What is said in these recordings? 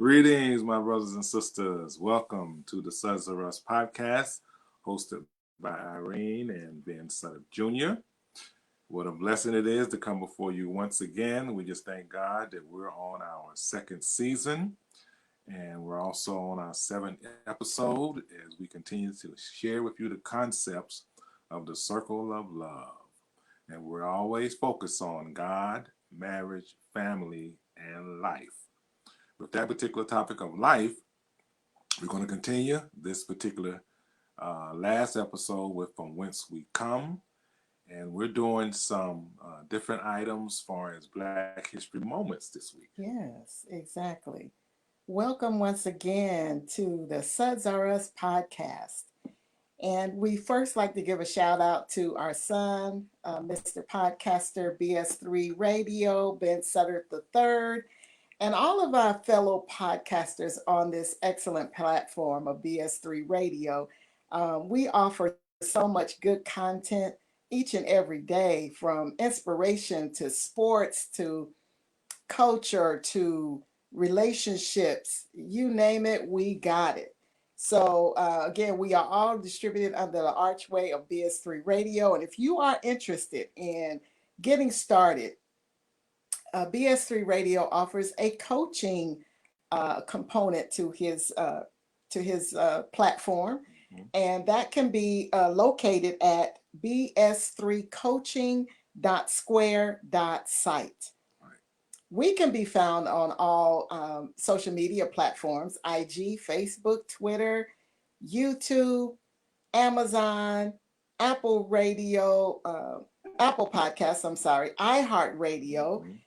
Greetings, my brothers and sisters. Welcome to the Sudds-R-Us podcast, hosted by Irene and Ben Sudderth Jr. What a blessing it is to come before you once again. We just thank God that we're on our second season, and we're also on our seventh episode as we continue to share with you the concepts of the circle of love. And we're always focused on God, marriage, family, and life. With that particular topic of life, we're going to continue this particular last episode with From Whence We Come. And we're doing some different items as far as Black History moments this week. Yes, exactly. Welcome once again to the Sudds-R-Us podcast. And we first like to give a shout out to our son, Mr. Podcaster BS3 Radio, Ben Sudderth III, and all of our fellow podcasters on this excellent platform of BS3 Radio. We offer so much good content each and every day, from inspiration to sports to culture to relationships. You name it, we got it. So again, we are all distributed under the archway of BS3 Radio. And if you are interested in getting started, BS3 Radio offers a coaching component to his platform, and that can be located at bs3coaching.square.site. We can be found on all social media platforms: IG, Facebook, Twitter, YouTube, Amazon, Apple Radio, Apple Podcasts, iHeartRadio.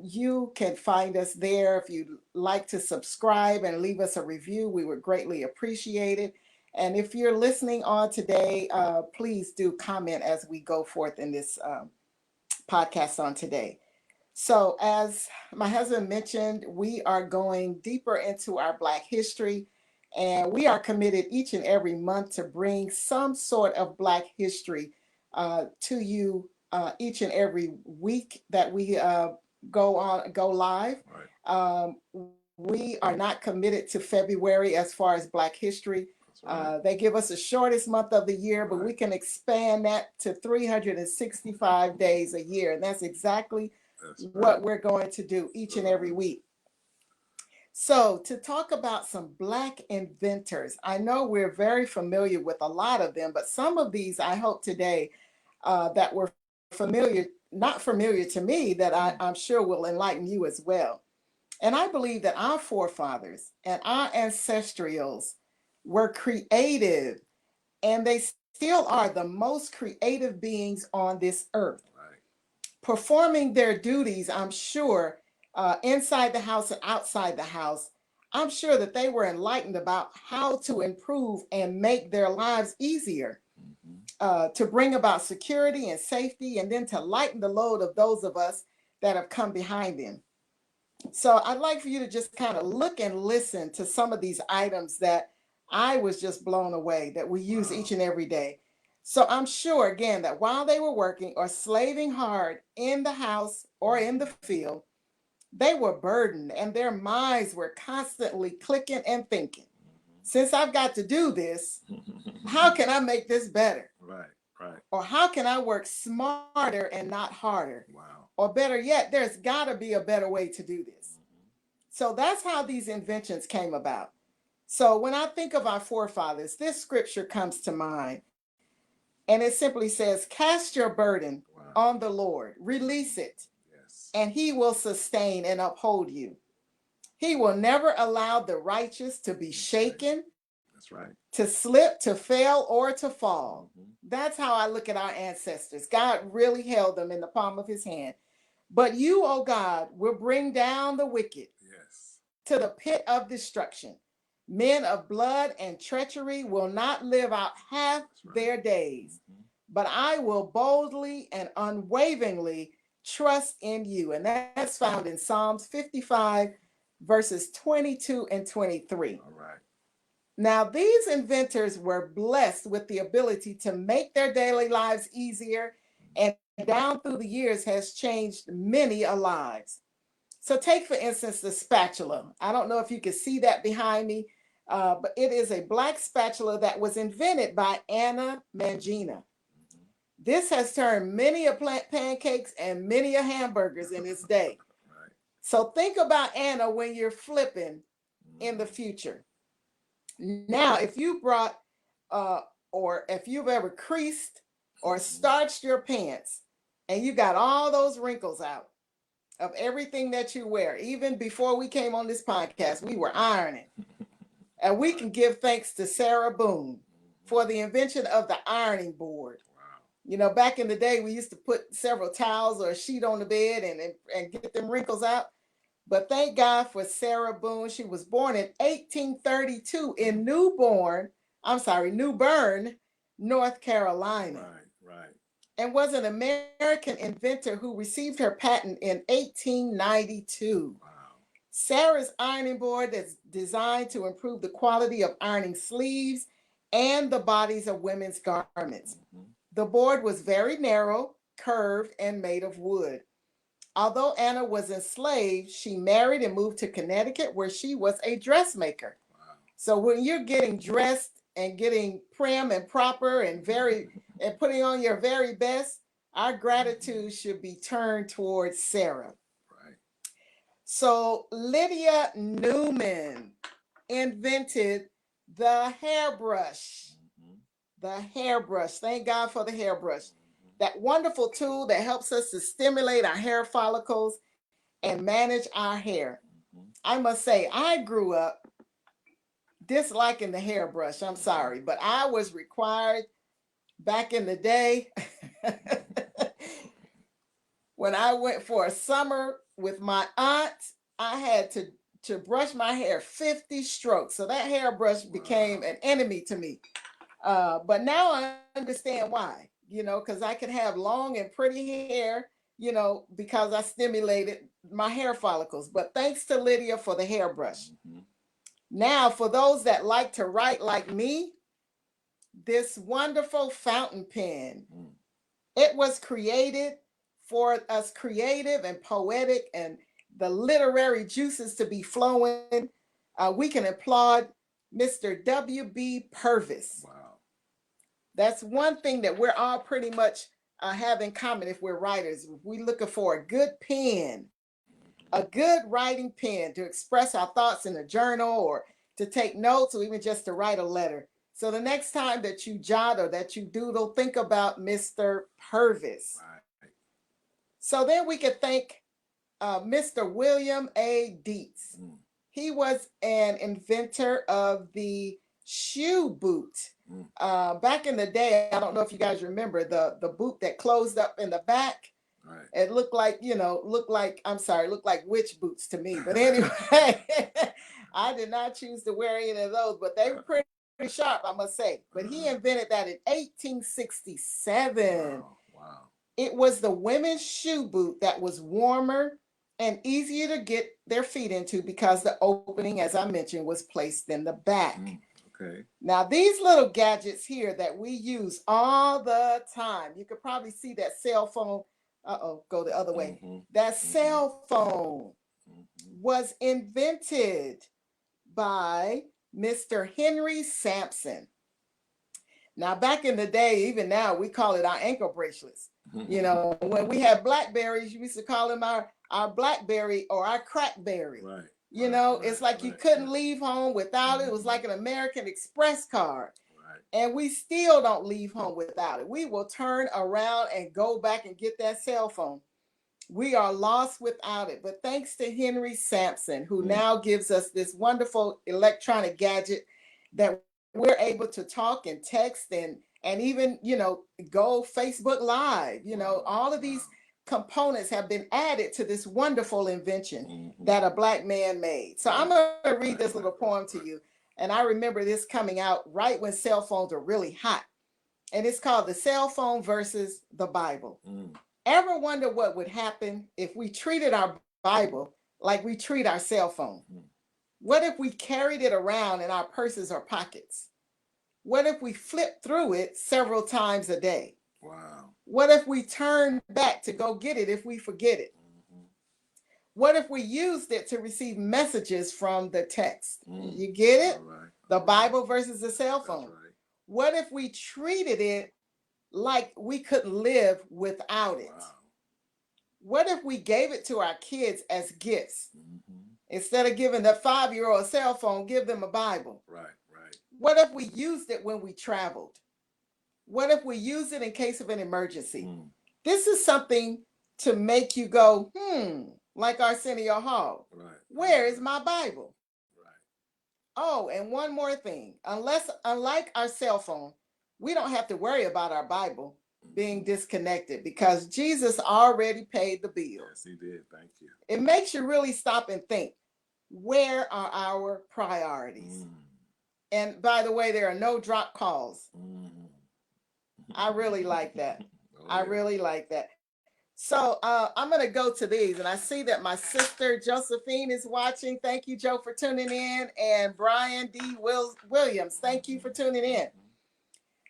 You can find us there. If you'd like to subscribe and leave us a review, we would greatly appreciate it. And if you're listening on today, please do comment as we go forth in this podcast on today. So as my husband mentioned, we are going deeper into our Black history, and we are committed each and every month to bring some sort of Black history to you each and every week that we go live. Right. We are not committed to February as far as Black history. Right. They give us the shortest month of the year, but right, we can expand that to 365 days a year. And that's exactly what we're going to do each and every week. So to talk about some Black inventors, I know we're very familiar with a lot of them, but some of these I hope today that were not familiar to me, that I'm sure will enlighten you as well. And I believe that our forefathers and our ancestrals were creative, and they still are the most creative beings on this earth. Right. Performing their duties, I'm sure, inside the house and outside the house. I'm sure that they were enlightened about how to improve and make their lives easier, to bring about security and safety, and then to lighten the load of those of us that have come behind them. So I'd like for you to just kind of look and listen to some of these items that I was just blown away that we use each and every day. So I'm sure, again, that while they were working or slaving hard in the house or in the field, they were burdened and their minds were constantly clicking and thinking, since I've got to do this, how can I make this better? Right, right. Or how can I work smarter and not harder? Wow. Or better yet, there's got to be a better way to do this. So that's how these inventions came about. So when I think of our forefathers, this scripture comes to mind, and it simply says, cast your burden on the Lord, release it, and he will sustain and uphold you. He will never allow the righteous to be shaken. That's right. To slip, to fail, or to fall. That's how I look at our ancestors. God really held them in the palm of his hand. But you, oh God, will bring down the wicked to the pit of destruction. Men of blood and treachery will not live out half their days, but I will boldly and unwaveringly trust in you. And that's found in Psalms 55, verses 22 and 23. All right. Now, these inventors were blessed with the ability to make their daily lives easier, and down through the years has changed many lives. So take, for instance, the spatula. I don't know if you can see that behind me, but it is a black spatula that was invented by Anna Mangina. This has turned many a pancakes and many a hamburgers in its day. Right. So think about Anna when you're flipping in the future. Now, if you brought, or if you've ever creased or starched your pants and you got all those wrinkles out of everything that you wear, even before we came on this podcast, we were ironing. And we can give thanks to Sarah Boone for the invention of the ironing board. You know, back in the day, we used to put several towels or a sheet on the bed and get them wrinkles out. But thank God for Sarah Boone. She was born in 1832 in New Bern, North Carolina. Right. And was an American inventor who received her patent in 1892. Wow. Sarah's ironing board is designed to improve the quality of ironing sleeves and the bodies of women's garments. The board was very narrow, curved, and made of wood. Although Anna was enslaved, she married and moved to Connecticut, where she was a dressmaker. Wow. So when you're getting dressed and getting prim and proper and putting on your very best, our gratitude should be turned towards Sarah. Right. So Lydia Newman invented the hairbrush. The hairbrush. Thank God for the hairbrush. That wonderful tool that helps us to stimulate our hair follicles and manage our hair. I must say, I grew up disliking the hairbrush. I'm sorry, but I was required back in the day when I went for a summer with my aunt. I had to brush my hair 50 strokes. So that hairbrush became an enemy to me. But now I understand why, because I could have long and pretty hair, because I stimulated my hair follicles. But thanks to Lydia for the hairbrush. Now, for those that like to write like me, this wonderful fountain pen, it was created for us creative and poetic and the literary juices to be flowing. We can applaud Mr. W.B. Purvis. Wow. That's one thing that we're all pretty much have in common if we're writers. We're looking for a good pen, a good writing pen to express our thoughts in a journal or to take notes or even just to write a letter. So the next time that you jot or that you doodle, think about Mr. Purvis. Right. So then we could thank Mr. William A. Dietz. He was an inventor of the shoe boot. Back in the day, I don't know if you guys remember the boot that closed up in the back. Right. It looked like witch boots to me. But anyway, I did not choose to wear any of those, but they were pretty sharp, I must say. But he invented that in 1867. Wow. It was the women's shoe boot that was warmer and easier to get their feet into because the opening, as I mentioned, was placed in the back. Okay. Now, these little gadgets here that we use all the time, you could probably see that cell phone. Go the other way. That cell phone was invented by Mr. Henry Sampson. Now, back in the day, even now, we call it our ankle bracelets. When we had Blackberries, you used to call them our Blackberry or our Crackberry. Right. It's like you couldn't leave home without it. It was like an American Express card. Right. And we still don't leave home without it. We will turn around and go back and get that cell phone. We are lost without it. But thanks to Henry Sampson, who now gives us this wonderful electronic gadget that we're able to talk and text and even, go Facebook Live. All of these components have been added to this wonderful invention that a Black man made. So I'm going to read this little poem to you. And I remember this coming out right when cell phones are really hot. And it's called The Cell Phone versus the Bible. Ever wonder what would happen if we treated our Bible like we treat our cell phone? What if we carried it around in our purses or pockets? What if we flipped through it several times a day? Wow. What if we turn back to go get it if we forget it? What if we used it to receive messages from the text? You get it? Right. The Bible versus the cell phone. Right. What if we treated it like we couldn't live without it? Wow. What if we gave it to our kids as gifts? Instead of giving the 5-year-old a cell phone, give them a Bible. Right, right. What if we used it when we traveled? What if we used it in case of an emergency? This is something to make you go, like Arsenio Hall. Right. Where is my Bible? Right. Oh, and one more thing. Unlike our cell phone, we don't have to worry about our Bible being disconnected because Jesus already paid the bill. Yes, he did. Thank you. It makes you really stop and think, where are our priorities? And by the way, there are no drop calls. I really like that. I really like that. So I'm going to go to these, and I see that my sister Josephine is watching. Thank you, Joe, for tuning in. And Brian D. Williams, thank you for tuning in.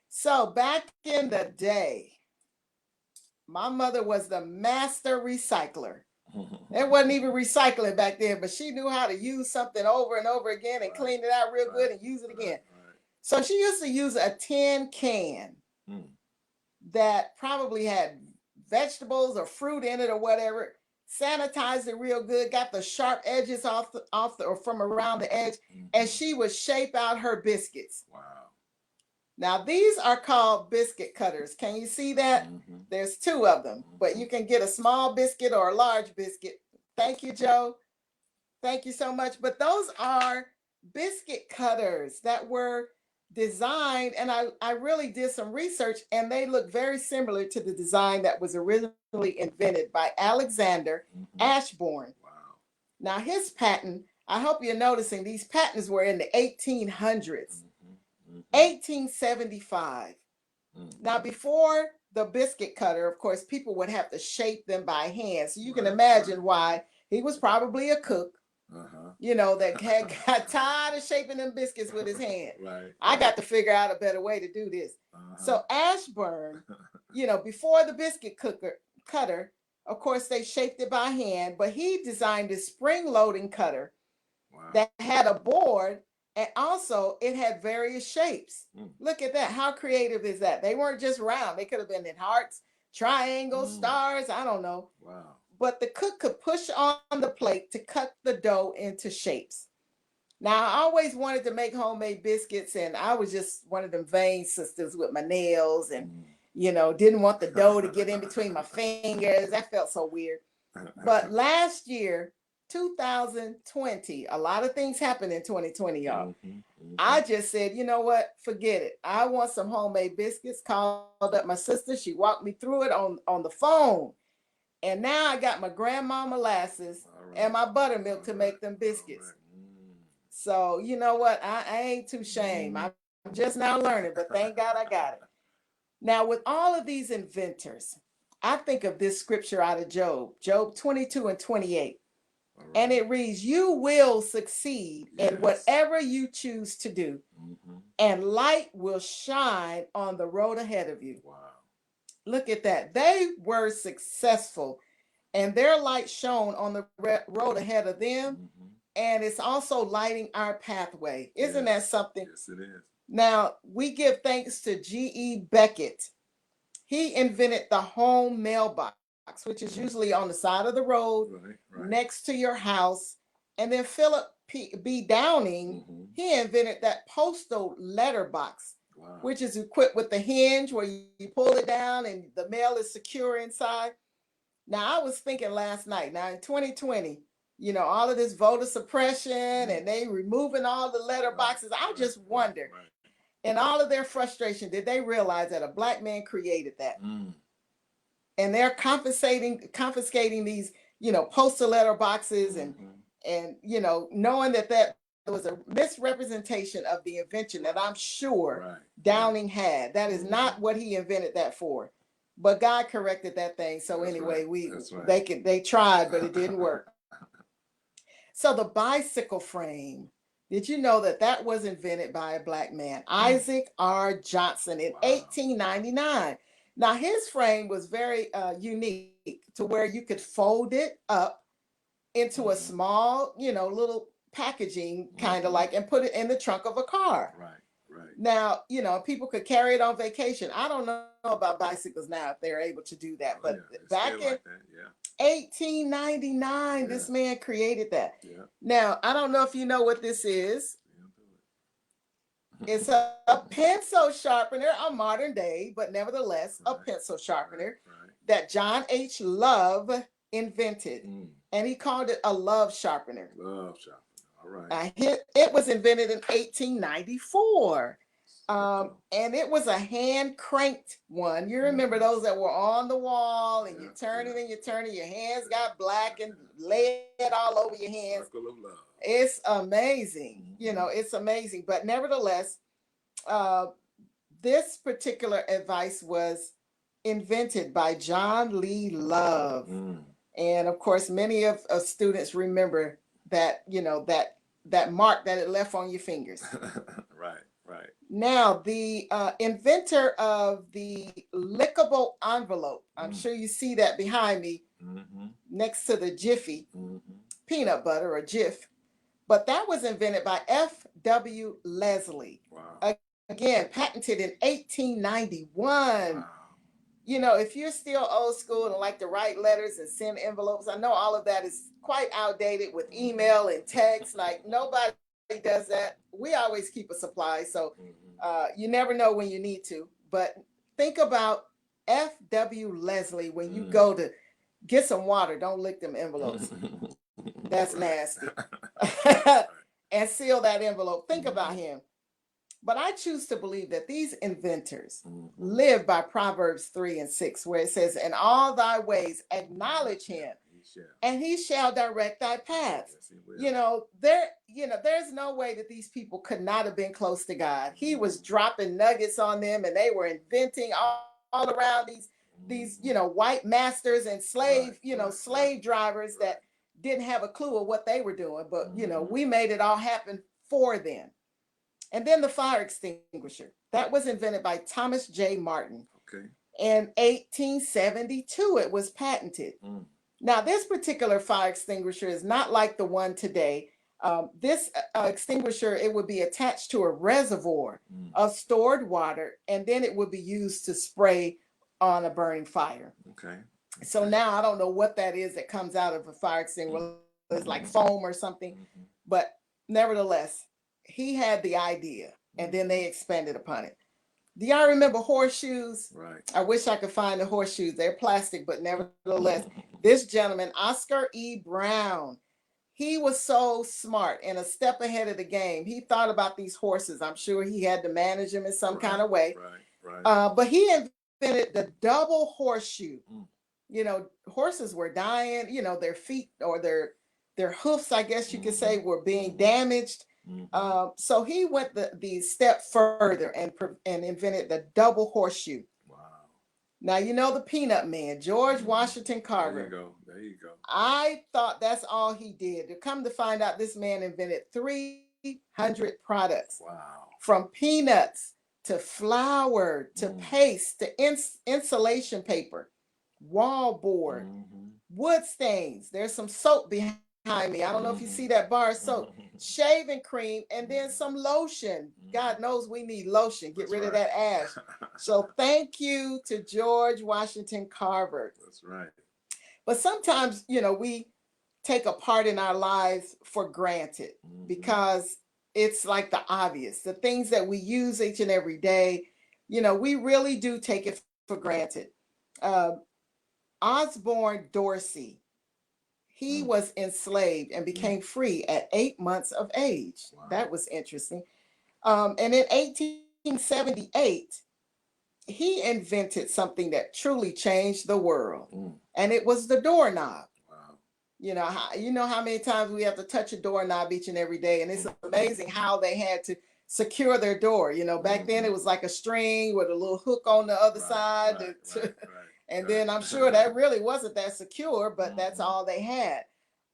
So back in the day, my mother was the master recycler. It wasn't even recycling back then, but she knew how to use something over and over again and clean it out real good and use it again. So she used to use a tin can that probably had vegetables or fruit in it or whatever, sanitized it real good, got the sharp edges off or from around the edge, and she would shape out her biscuits. Wow. Now these are called biscuit cutters. Can you see that? There's 2 of them, but you can get a small biscuit or a large biscuit. Thank you, Joe. Thank you so much. But those are biscuit cutters that were designed, and I really did some research, and they look very similar to the design that was originally invented by Alexander Ashbourne. Wow. Now his patent, I hope you're noticing, these patents were in the 1800s. 1875. Now before the biscuit cutter, of course, people would have to shape them by hand. So you can imagine why he was probably a cook. You know, that got tired of shaping them biscuits with his hand. I got to figure out a better way to do this. So Ashburn, you know, before the biscuit cutter, of course, they shaped it by hand, but he designed a spring-loading cutter that had a board, and also it had various shapes. Look at that. How creative is that? They weren't just round. They could have been in hearts, triangles, stars. I don't know. Wow. But the cook could push on the plate to cut the dough into shapes. Now, I always wanted to make homemade biscuits, and I was just one of them vain sisters with my nails and, you know, didn't want the dough to get in between my fingers. That felt so weird. But last year, 2020, a lot of things happened in 2020, y'all. I just said, you know what? Forget it. I want some homemade biscuits. Called up my sister. She walked me through it on the phone. And now I got my grandma molasses and my buttermilk to make them biscuits. So, you know what? I ain't too ashamed. I'm just now learning, but thank God I got it. Now, with all of these inventors, I think of this scripture out of Job 22 and 28. And it reads, you will succeed in whatever you choose to do, and light will shine on the road ahead of you. Wow. Look at that. They were successful, and their light shone on the road ahead of them, and it's also lighting our pathway. Isn't that something? Yes, it is. Now, we give thanks to G.E. Beckett. He invented the home mailbox, which is usually on the side of the road, next to your house. And then Philip B. Downing, he invented that postal letterbox, which is equipped with the hinge where you pull it down and the mail is secure inside. Now, I was thinking last night, now in 2020, you know, all of this voter suppression and they removing all the letterboxes. I just wonder, in all of their frustration, did they realize that a Black man created that? And they're confiscating these, you know, postal letterboxes and, you know, knowing that was a misrepresentation of the invention that I'm sure Downing had. That is not what he invented that for. But God corrected that thing. So anyway, they tried, but it didn't work. So the bicycle frame, did you know that was invented by a Black man, Isaac R. Johnson, in 1899? Now his frame was very unique to where you could fold it up into a small, little packaging, kind of like, and put it in the trunk of a car. Right. Right. Now, people could carry it on vacation. I don't know about bicycles now if they're able to do that, but back in like that. Yeah. 1899, Yeah. this man created that. Yeah. Now, I don't know if you know what this is. It's a pencil sharpener, a modern day, but nevertheless, a pencil sharpener that John H. Love invented. And he called it a love sharpener. Love sharpener. All right. It was invented in 1894. And it was a hand cranked one. You remember those that were on the wall, and you turn it and you turn it. Your hands got black and lead all over your hands. Circle of love. It's amazing. It's amazing. But nevertheless, this particular device was invented by John Lee Love. And of course, many of students remember that, that mark that it left on your fingers. Right. Right. Now, the inventor of the lickable envelope, I'm sure you see that behind me, next to the Jiffy peanut butter, or Jif, but that was invented by F.W. Leslie. Wow. Again, patented in 1891. Wow. If you're still old school and like to write letters and send envelopes, I know all of that is quite outdated with email and text. Like, nobody does that. We always keep a supply, so you never know when you need to. But think about F.W. Leslie when you go to get some water. Don't lick them envelopes. That's nasty. And seal that envelope. Think about him. But I choose to believe that these inventors live by Proverbs 3:6, where it says, "In all thy ways acknowledge him, and he shall direct thy paths." Yes, there's no way that these people could not have been close to God. He was dropping nuggets on them, and they were inventing all around these white masters and slave drivers that didn't have a clue of what they were doing. But we made it all happen for them. And then the fire extinguisher that was invented by Thomas J. Martin. Okay. In 1872, it was patented. Now, this particular fire extinguisher is not like the one today. This extinguisher, it would be attached to a reservoir of stored water, and then it would be used to spray on a burning fire. Okay. So now I don't know what that is that comes out of a fire extinguisher. It's like foam or something. But nevertheless, he had the idea, and then they expanded upon it. Do y'all remember horseshoes? Right. I wish I could find the horseshoes. They're plastic, but nevertheless, this gentleman, Oscar E. Brown, he was so smart and a step ahead of the game. He thought about these horses. I'm sure he had to manage them in some kind of way. Right. But he invented the double horseshoe. Horses were dying. Their feet or their hoofs, I guess you could say, were being damaged. So he went the step further and invented the double horseshoe. Wow. Now, the Peanut Man, George Washington Carver. There you go. I thought that's all he did. To come to find out, this man invented 300 products. Wow. From peanuts to flour to paste to insulation paper, wallboard, wood stains. There's some soap behind me. I don't know if you see that bar of soap, shaving cream, and then some lotion. God knows we need lotion. Get rid of that ash. So thank you to George Washington Carver. That's right. But sometimes, we take a part in our lives for granted because it's like the obvious, the things that we use each and every day, we really do take it for granted. Osborne Dorsey, he was enslaved and became free at 8 months of age. Wow. That was interesting. And in 1878, he invented something that truly changed the world. And it was the doorknob. Wow. You know how many times we have to touch a doorknob each and every day. And it's amazing how they had to secure their door. Back then it was like a string with a little hook on the other side. And then I'm sure that really wasn't that secure, but that's all they had.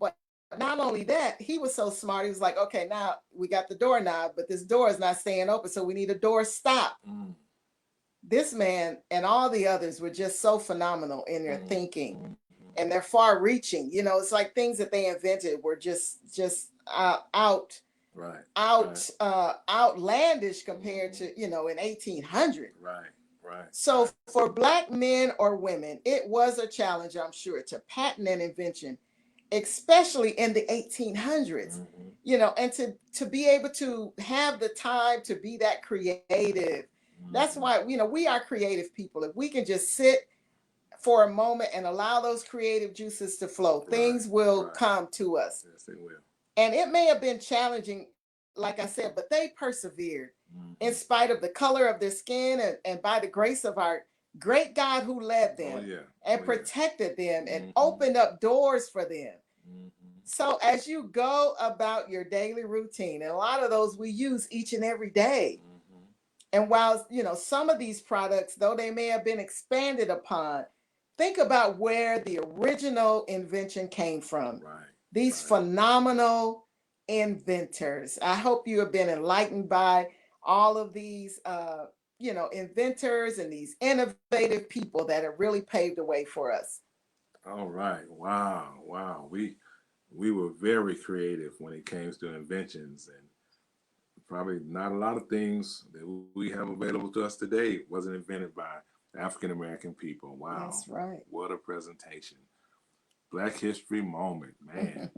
But not only that, he was so smart. He was like, okay, now we got the doorknob, but this door is not staying open. So we need a door stop. This man and all the others were just so phenomenal in their thinking. and they're far reaching. You know, it's like things that they invented were just Right. outlandish compared to, you know, in 1800. Right. Right. So for Black men or women, it was a challenge, I'm sure, to patent an invention, especially in the 1800s. Mm-hmm. You know, and to be able to have the time to be that creative. That's why, you know, we are creative people. If we can just sit for a moment and allow those creative juices to flow, things will come to us. Yes, they will. And it may have been challenging, like I said, but they persevered in spite of the color of their skin, and by the grace of our great God who led them and protected them and opened up doors for them. So as you go about your daily routine, and a lot of those we use each and every day. And while, you know, some of these products, though they may have been expanded upon, think about where the original invention came from. These phenomenal inventors. I hope you have been enlightened by all of these, you know, inventors and these innovative people that have really paved the way for us. All right. Wow. Wow. We were very creative when it came to inventions, and probably not a lot of things that we have available to us today wasn't invented by African American people. Wow. That's right. What a presentation. Black History Moment, man.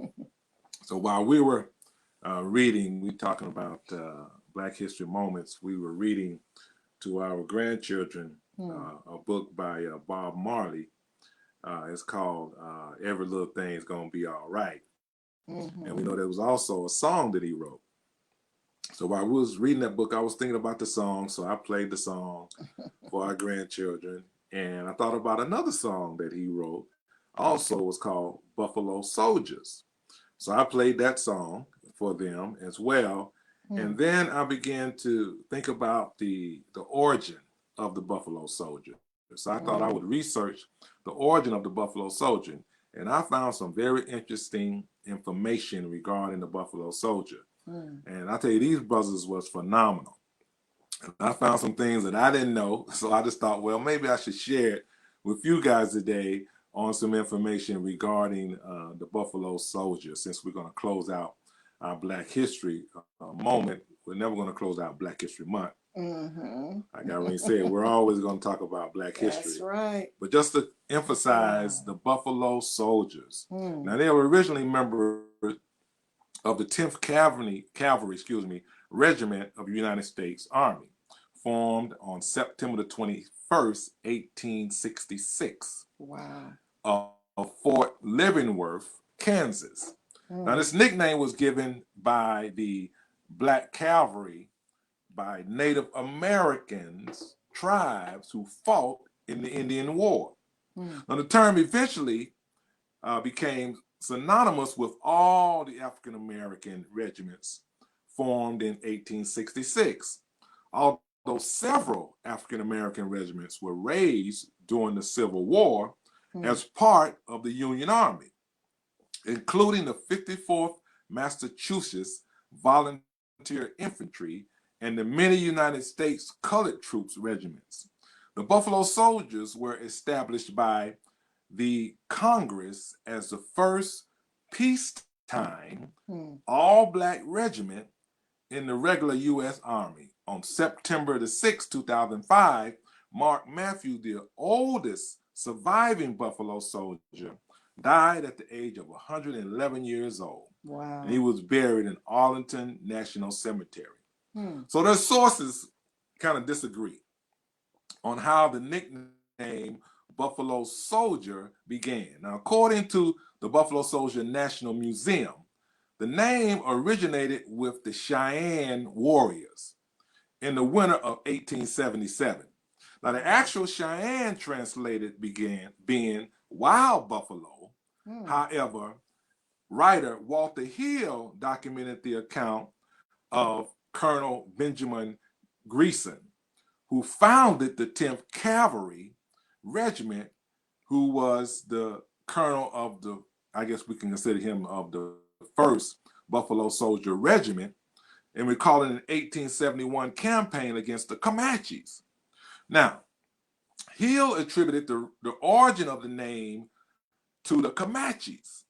So while we were reading, we talking about Black History Moments, we were reading to our grandchildren a book by Bob Marley. It's called Every Little Thing's Gonna Be All Right. And we know there was also a song that he wrote. So while I was reading that book, I was thinking about the song. So I played the song for our grandchildren. And I thought about another song that he wrote. Also was called Buffalo Soldiers. So I played that song for them as well. And then I began to think about the origin of the Buffalo Soldier. So I thought I would research the origin of the Buffalo Soldier. And I found some very interesting information regarding the Buffalo Soldier. And I tell you, these brothers was phenomenal. And I found some things that I didn't know. So I just thought, well, maybe I should share it with you guys today on some information regarding the Buffalo Soldier. Since we're going to close out our Black History moment, we're never going to close out Black History Month. Like Irene said, we're always going to talk about Black history. That's right. But just to emphasize the Buffalo Soldiers. Now, they were originally members of the 10th Cavalry, Regiment of the United States Army, formed on September the 21st, 1866. Wow. Of Fort Leavenworth, Kansas. Now, this nickname was given by the Black Cavalry by Native Americans, tribes who fought in the Indian War. Now, the term eventually became synonymous with all the African American regiments formed in 1866. Although several African American regiments were raised during the Civil War as part of the Union Army, including the 54th Massachusetts Volunteer Infantry and the many United States Colored Troops regiments. The Buffalo Soldiers were established by the Congress as the first peacetime all-Black regiment in the regular U.S. Army. On September the 6th, 2005, Mark Matthew, the oldest surviving Buffalo Soldier, died at the age of 111 years old. Wow. And he was buried in Arlington National Cemetery. So their sources kind of disagree on how the nickname Buffalo Soldier began. Now, according to the Buffalo Soldier National Museum, the name originated with the Cheyenne warriors in the winter of 1877. Now, the actual Cheyenne translated began being wild buffalo. However, writer Walter Hill documented the account of Colonel Benjamin Greason, who founded the 10th Cavalry Regiment, who was the colonel of the, I guess we can consider him of the 1st Buffalo Soldier Regiment, and we call it an 1871 campaign against the Comanches. Now, Hill attributed the origin of the name to the Comanches.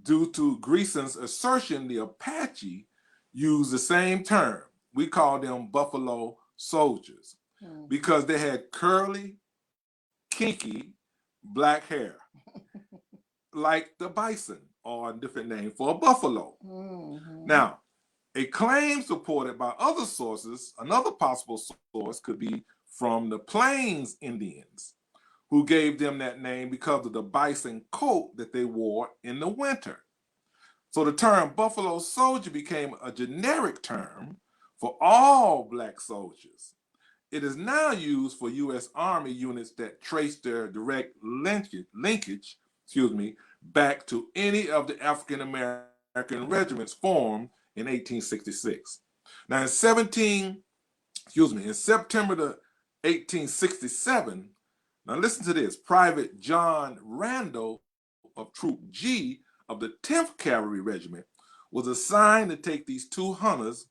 Due to Greason's assertion, the Apache used the same term. We call them buffalo soldiers because they had curly, kinky, black hair, like the bison, or a different name for a buffalo. Now, a claim supported by other sources, another possible source could be from the Plains Indians, who gave them that name because of the bison coat that they wore in the winter. So the term buffalo soldier became a generic term for all black soldiers. It is now used for U.S. Army units that trace their direct linkage, back to any of the African American regiments formed in 1866. Now in September of 1867, now listen to this, Private John Randall of Troop G of the 10th Cavalry Regiment was assigned to take these two hunters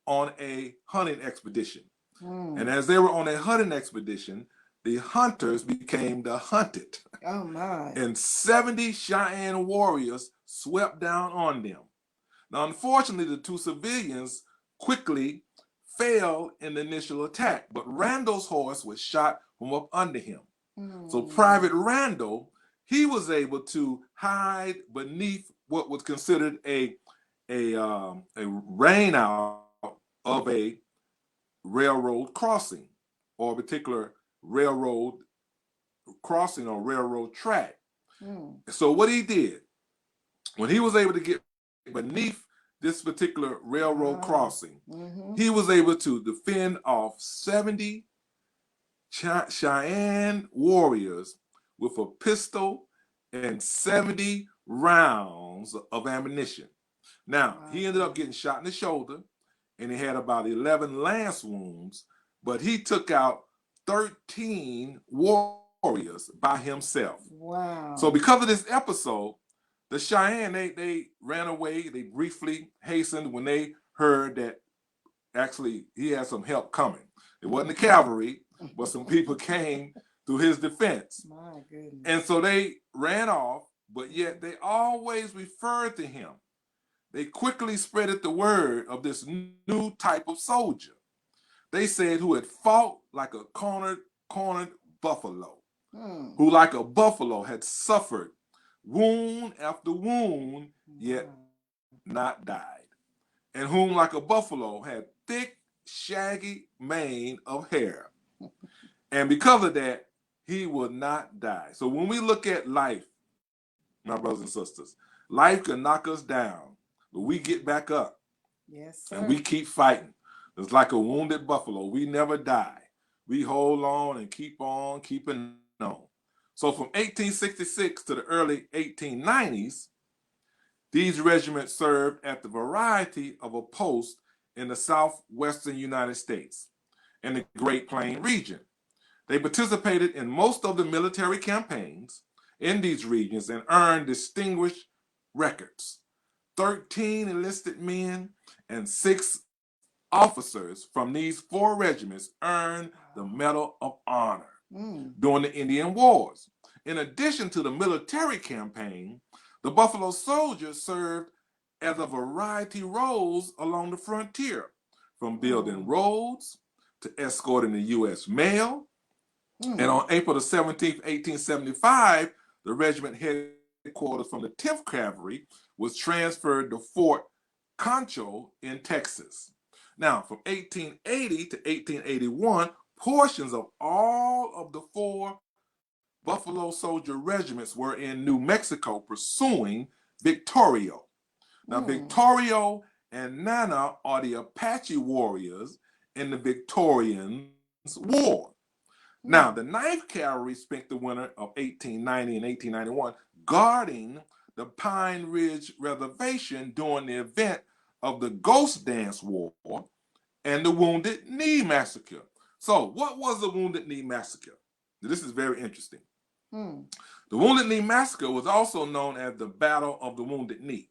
on a hunting expedition. And as they were on a hunting expedition, the hunters became the hunted. Oh my. And 70 Cheyenne warriors swept down on them. Now, unfortunately, the two civilians quickly failed in the initial attack, but Randall's horse was shot from up under him. So Private Randall, he was able to hide beneath what was considered a rain out of a railroad crossing, or a particular railroad crossing or railroad track. So what he did, when he was able to get beneath this particular railroad crossing, he was able to defend off 70 Cheyenne warriors with a pistol and 70 rounds of ammunition. Now, he ended up getting shot in the shoulder, and he had about 11 lance wounds, but he took out 13 warriors by himself. Wow. So because of this episode, the Cheyenne, they ran away. They briefly hastened when they heard that actually he had some help coming. It wasn't the cavalry, but some people came to his defense. My goodness. And so they ran off, but yet they always referred to him. They quickly spreaded the word of this new type of soldier. They said who had fought like a cornered buffalo, who like a buffalo had suffered wound after wound, yet not died, and whom like a buffalo had thick, shaggy mane of hair. And because of that, he would not die. So when we look at life, my brothers and sisters, life can knock us down, but we get back up. Yes, sir. And we keep fighting. It's like a wounded buffalo. We never die. We hold on and keep on keeping on. So from 1866 to the early 1890s, these regiments served at the variety of a post in the southwestern United States and the Great Plains region. They participated in most of the military campaigns in these regions and earned distinguished records. 13 enlisted men and 6 officers from these 4 regiments earned the Medal of Honor during the Indian Wars. In addition to the military campaign, the Buffalo Soldiers served as a variety roles along the frontier, from building roads to escorting the U.S. mail. And on April the 17th, 1875, the regiment headquarters from the 10th Cavalry was transferred to Fort Concho in Texas. Now, from 1880 to 1881, portions of all of the 4 Buffalo Soldier regiments were in New Mexico pursuing Victorio. Now, Victorio and Nana are the Apache warriors in the Victorians' War. Now, the 9th Cavalry spent the winter of 1890 and 1891 guarding the Pine Ridge Reservation during the event of the Ghost Dance War and the Wounded Knee Massacre. So, what was the Wounded Knee Massacre? This is very interesting. The Wounded Knee Massacre was also known as the Battle of the Wounded Knee.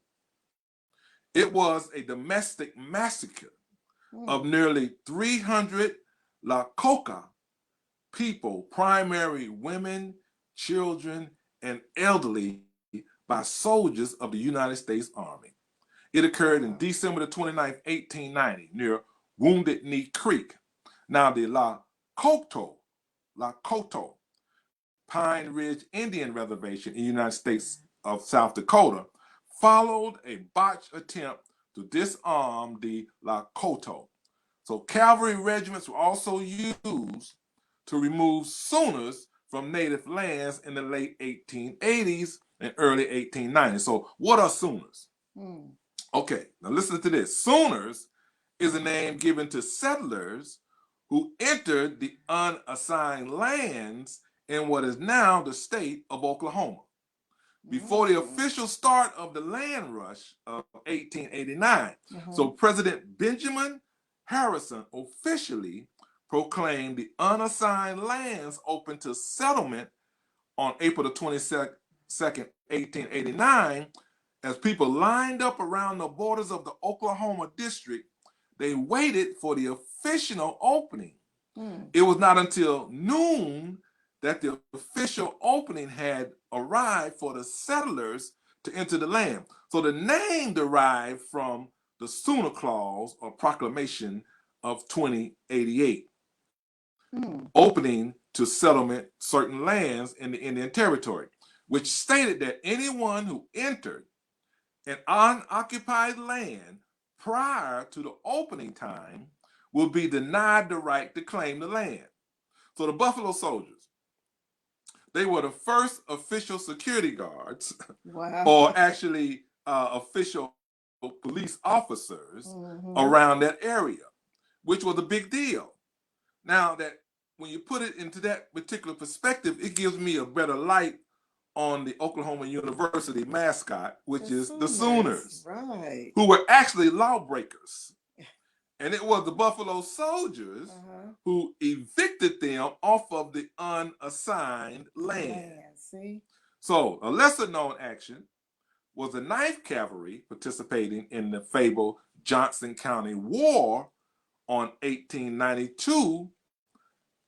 It was a domestic massacre of nearly 300 Lakota people, primarily women, children, and elderly, by soldiers of the United States Army. It occurred in December the 29th, 1890, near Wounded Knee Creek. Now, the Lakota Pine Ridge Indian Reservation in the United States of South Dakota followed a botched attempt to disarm the Lakota. So cavalry regiments were also used to remove Sooners from native lands in the late 1880s and early 1890s. So what are Sooners? Okay, now listen to this. Sooners is a name given to settlers who entered the unassigned lands in what is now the state of Oklahoma. Before the official start of the land rush of 1889, so President Benjamin Harrison officially proclaimed the unassigned lands open to settlement on April the 22nd, 1889. As people lined up around the borders of the Oklahoma district, they waited for the official opening. It was not until noon that the official opening had arrived for the settlers to enter the land. So the name derived from the Sooner Clause or Proclamation of 2088, opening to settlement certain lands in the Indian Territory, which stated that anyone who entered an unoccupied land prior to the opening time will be denied the right to claim the land. So the Buffalo Soldiers, they were the first official security guards, or actually official police officers around that area, which was a big deal. Now, that when you put it into that particular perspective, it gives me a better light on the Oklahoma University mascot, which is the Sooners, who were actually lawbreakers. And it was the Buffalo Soldiers who evicted them off of the unassigned land. So a lesser known action was the 9th Cavalry participating in the fabled Johnson County War on 1892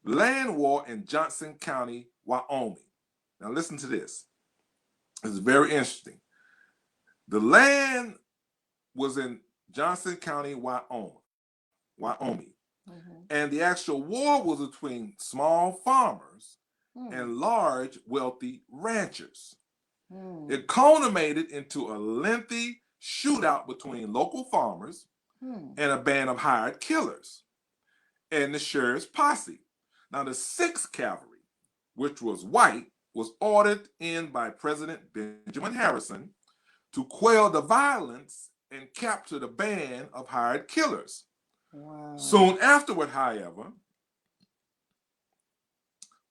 land war in Johnson County, Wyoming. Now listen to this. This is very interesting. The land was in Johnson County, Wyoming. And the actual war was between small farmers and large wealthy ranchers. It culminated into a lengthy shootout between local farmers and a band of hired killers and the sheriff's posse. Now the 6th Cavalry, which was white, was ordered in by President Benjamin Harrison to quell the violence and capture the band of hired killers. Soon afterward, however,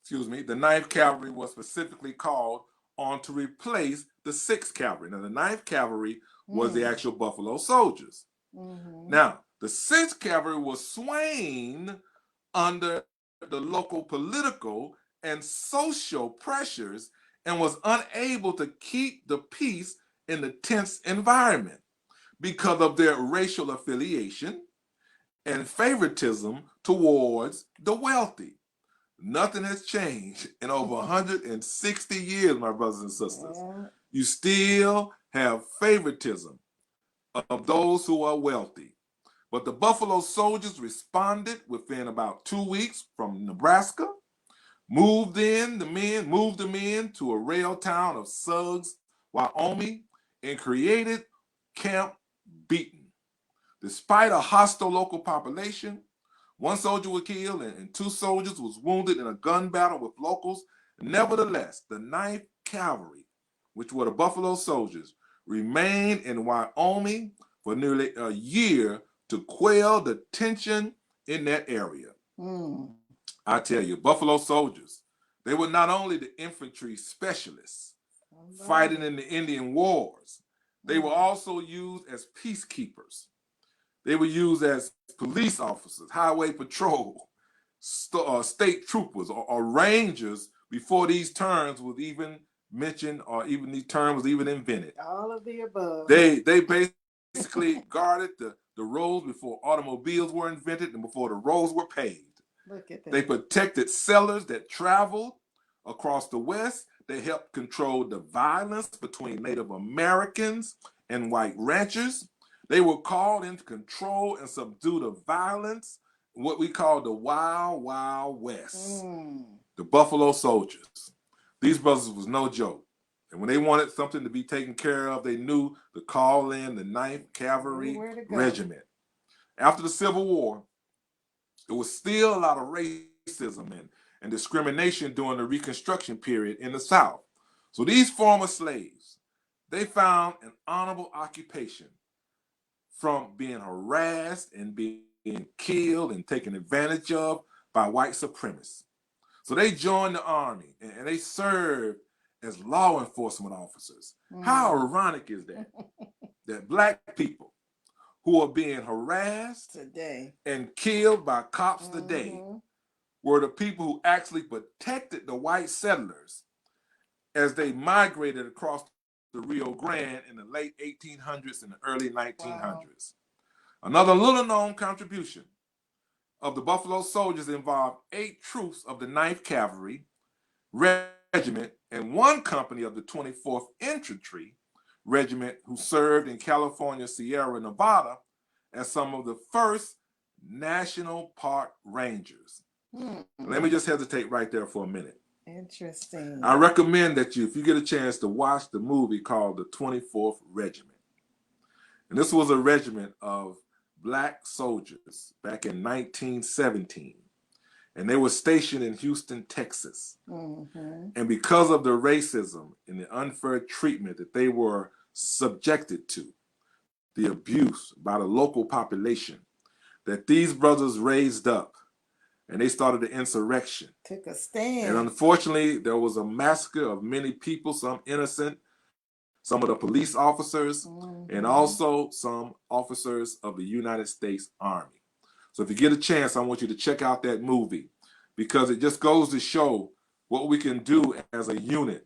the 9th Cavalry was specifically called on to replace the 6th Cavalry. Now, the 9th Cavalry was the actual Buffalo Soldiers. Now, the 6th Cavalry was swaying under the local political and social pressures and was unable to keep the peace in the tense environment because of their racial affiliation and favoritism towards the wealthy. Nothing has changed in over 160 years, my brothers and sisters. You still have favoritism of those who are wealthy. But the Buffalo Soldiers responded within about 2 weeks from Nebraska, moved the men to a rail town of Suggs, Wyoming, and created Camp Beaton. Despite a hostile local population, 1 soldier was killed and 2 soldiers was wounded in a gun battle with locals. Nevertheless, the 9th Cavalry, which were the Buffalo Soldiers, remained in Wyoming for nearly a year to quell the tension in that area. I tell you, Buffalo Soldiers, they were not only the infantry specialists fighting in the Indian Wars, they were also used as peacekeepers. They were used as police officers, highway patrol, state troopers, or rangers before these terms was even mentioned or even these terms was even invented. All of the above. They basically guarded the roads before automobiles were invented and before the roads were paved. Look at that. They protected settlers that traveled across the West. They helped control the violence between Native Americans and white ranchers. They were called in to control and subdue the violence, what we call the Wild Wild West. The Buffalo Soldiers. These brothers was no joke. And when they wanted something to be taken care of, they knew to call in the 9th Cavalry Regiment. After the Civil War, there was still a lot of racism and discrimination during the Reconstruction period in the South. So these former slaves, they found an honorable occupation from being harassed and being killed and taken advantage of by white supremacists. So they joined the army and they served as law enforcement officers. How ironic is that? That black people who are being harassed today and killed by cops today were the people who actually protected the white settlers as they migrated across the Rio Grande in the late 1800s and the early 1900s. Wow. Another little known contribution of the Buffalo Soldiers involved 8 troops of the 9th Cavalry Regiment and 1 company of the 24th Infantry Regiment who served in California, Sierra Nevada as some of the first National Park Rangers. Let me just hesitate right there for a minute. Interesting. I recommend that if you get a chance to watch the movie called The 24th Regiment. And this was a regiment of black soldiers back in 1917. And they were stationed in Houston, Texas. And because of the racism and the unfair treatment that they were subjected to, the abuse by the local population, that these brothers raised up and they started the insurrection. Took a stand. And unfortunately, there was a massacre of many people, some innocent, some of the police officers, and also some officers of the United States Army. So if you get a chance, I want you to check out that movie because it just goes to show what we can do as a unit.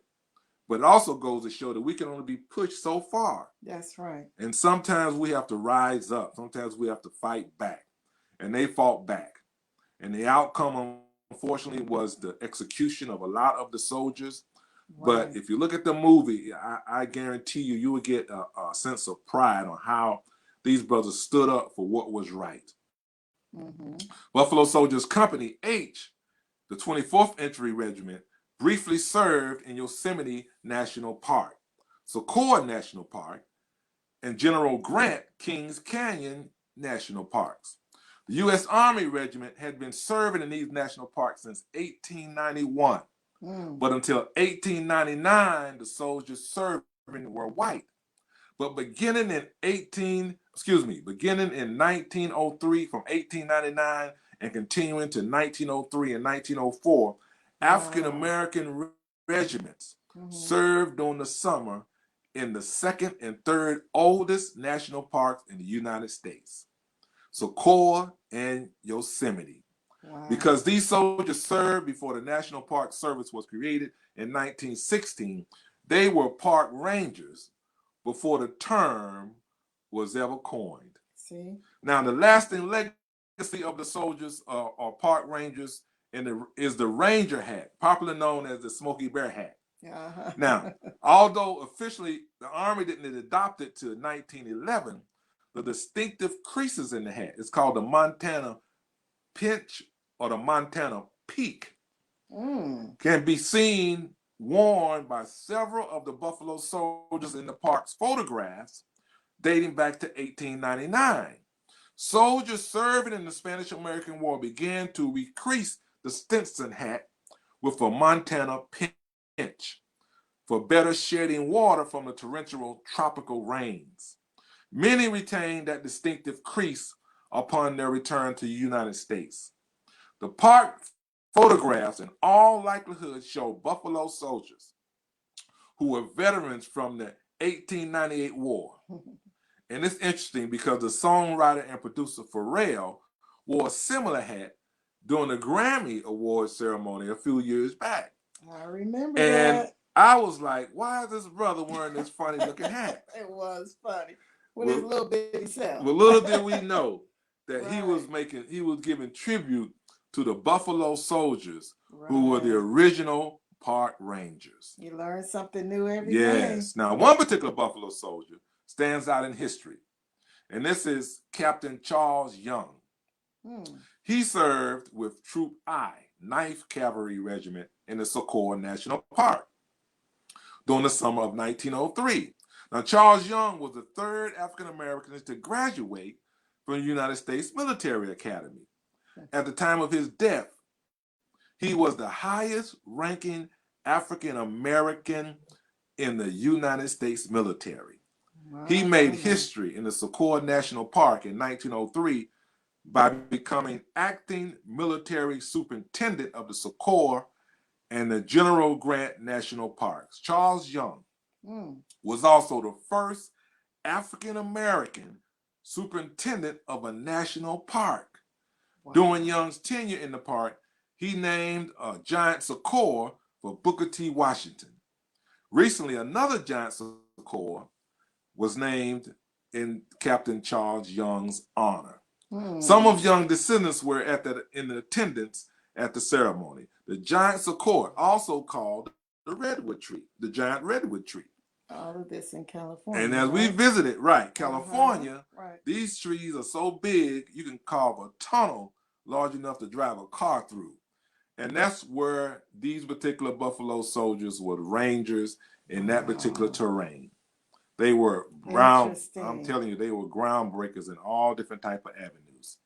But it also goes to show that we can only be pushed so far. That's right. And sometimes we have to rise up. Sometimes we have to fight back. And they fought back. And the outcome, unfortunately, was the execution of a lot of the soldiers. Right. But if you look at the movie, I guarantee you, you would get a sense of pride on how these brothers stood up for what was right. Buffalo Soldiers Company H, the 24th Infantry Regiment, briefly served in Yosemite National Park, Socorro National Park, and General Grant Kings Canyon National Parks. The U.S. Army Regiment had been serving in these national parks since 1891. But until 1899, the soldiers serving were white. But beginning in 1903, from 1899 and continuing to 1903 and 1904, African-American regiments served during the summer in the 2nd and 3rd oldest national parks in the United States, Socorro and Yosemite. Because these soldiers served before the National Park Service was created in 1916, they were park rangers before the term was ever coined. Now, the lasting legacy of the soldiers or park rangers is the ranger hat, popularly known as the Smokey Bear hat. Now, although officially the Army didn't adopt it to 1911, the distinctive creases in the hat, it's called the Montana pinch or the Montana peak, can be seen worn by several of the Buffalo Soldiers in the park's photographs dating back to 1899. Soldiers serving in the Spanish-American War began to recrease the Stetson hat with a Montana pinch for better shedding water from the torrential tropical rains. Many retained that distinctive crease upon their return to the United States. The park photographs in all likelihood show Buffalo soldiers who were veterans from the 1898 war. And it's interesting because the songwriter and producer Pharrell wore a similar hat during the Grammy Award ceremony a few years back. I remember and that. I was like, why is this brother wearing this funny looking hat? It was funny. With his little bitty self. Well, little did we know that he was giving tribute to the Buffalo Soldiers who were the original Park Rangers. You learn something new every day. Yes. Now, one particular Buffalo soldier stands out in history, and this is Captain Charles Young. He served with Troop I, 9th Cavalry Regiment in the Sudds-R-Us National Park during the summer of 1903. Now, Charles Young was the third African American to graduate from the United States Military Academy. At the time of his death, he was the highest ranking African American in the United States military. Wow. He made history in the Sudds-R-Us National Park in 1903 by becoming acting military superintendent of the Sudds-R-Us and the General Grant National Parks. Charles Young was also the first African American superintendent of a national park. Wow. During Young's tenure in the park, he named a giant Sudds-R-Us for Booker T. Washington. Recently, another giant Sudds-R-Us was named in Captain Charles Young's honor. Some of Young's descendants were in attendance at the ceremony. The giant Sudds-R-Us, also called the redwood tree, the giant redwood tree. All of this in California. And as we visited, California, these trees are so big you can carve a tunnel large enough to drive a car through. And that's where these particular Buffalo soldiers were Rangers in that particular terrain. They were I'm telling you, they were groundbreakers in all different type of avenues.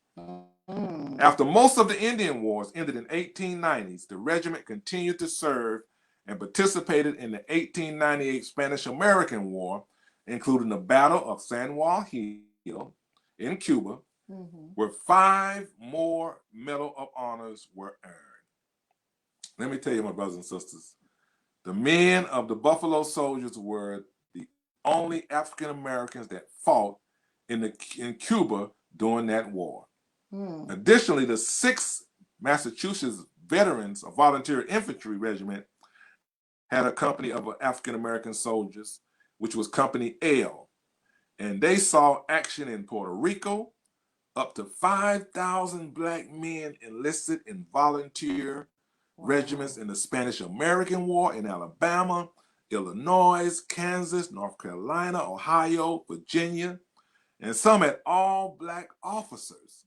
After most of the Indian Wars ended in 1890s, the regiment continued to serve and participated in the 1898 Spanish-American War, including the Battle of San Juan Hill in Cuba, where 5 more Medal of Honors were earned. Let me tell you, my brothers and sisters, the men of the Buffalo Soldiers were the only African Americans that fought in Cuba during that war. Additionally, the 6th Massachusetts Veterans, a volunteer infantry regiment, had a company of African American soldiers, which was Company L, and they saw action in Puerto Rico. Up to 5,000 black men enlisted in volunteer regiments in the Spanish-American War in Alabama, Illinois, Kansas, North Carolina, Ohio, Virginia, and some had all black officers.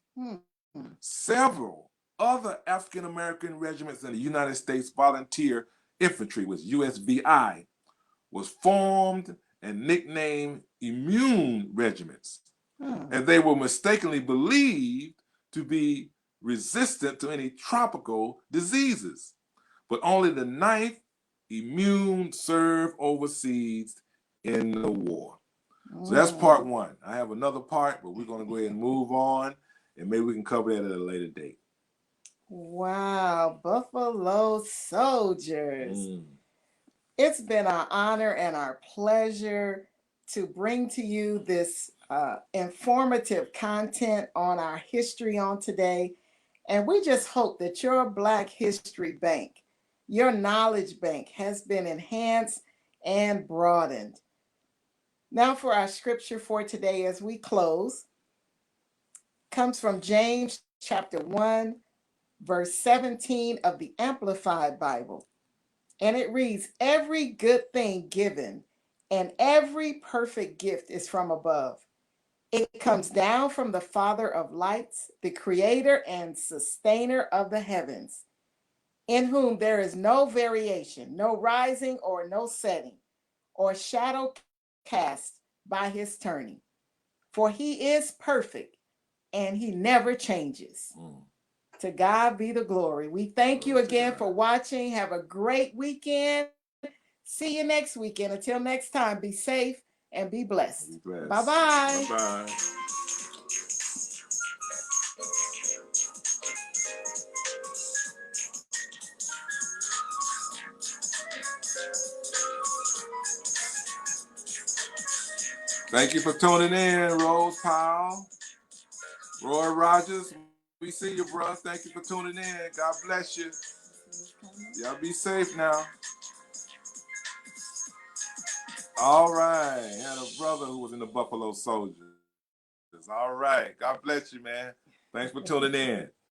Several other African-American regiments in the United States Volunteer Infantry, was USVI, was formed and nicknamed Immune Regiments. And they were mistakenly believed to be resistant to any tropical diseases. But only the 9th Immune served overseas in the war. So that's part 1. I have another part, but we're going to go ahead and move on, and maybe we can cover that at a later date. Wow, Buffalo Soldiers. It's been our honor and our pleasure to bring to you this informative content on our history on today. And we just hope that your Black History Bank, your knowledge bank, has been enhanced and broadened. Now for our scripture for today as we close, comes from James chapter 1, verse 17 of the Amplified Bible. And it reads, "Every good thing given and every perfect gift is from above. It comes down from the Father of lights, the creator and sustainer of the heavens, in whom there is no variation, no rising or no setting, or shadow cast by his turning. For he is perfect and he never changes." To God be the glory. We thank you again for watching. Have a great weekend. See you next weekend. Until next time, be safe and be blessed. Bye-bye. Bye-bye. Thank you for tuning in, Rose Powell, Roy Rogers. We see you, bro. Thank you for tuning in. God bless you. Y'all be safe now. All right. Had a brother who was in the Buffalo Soldiers. All right. God bless you, man. Thanks for tuning in.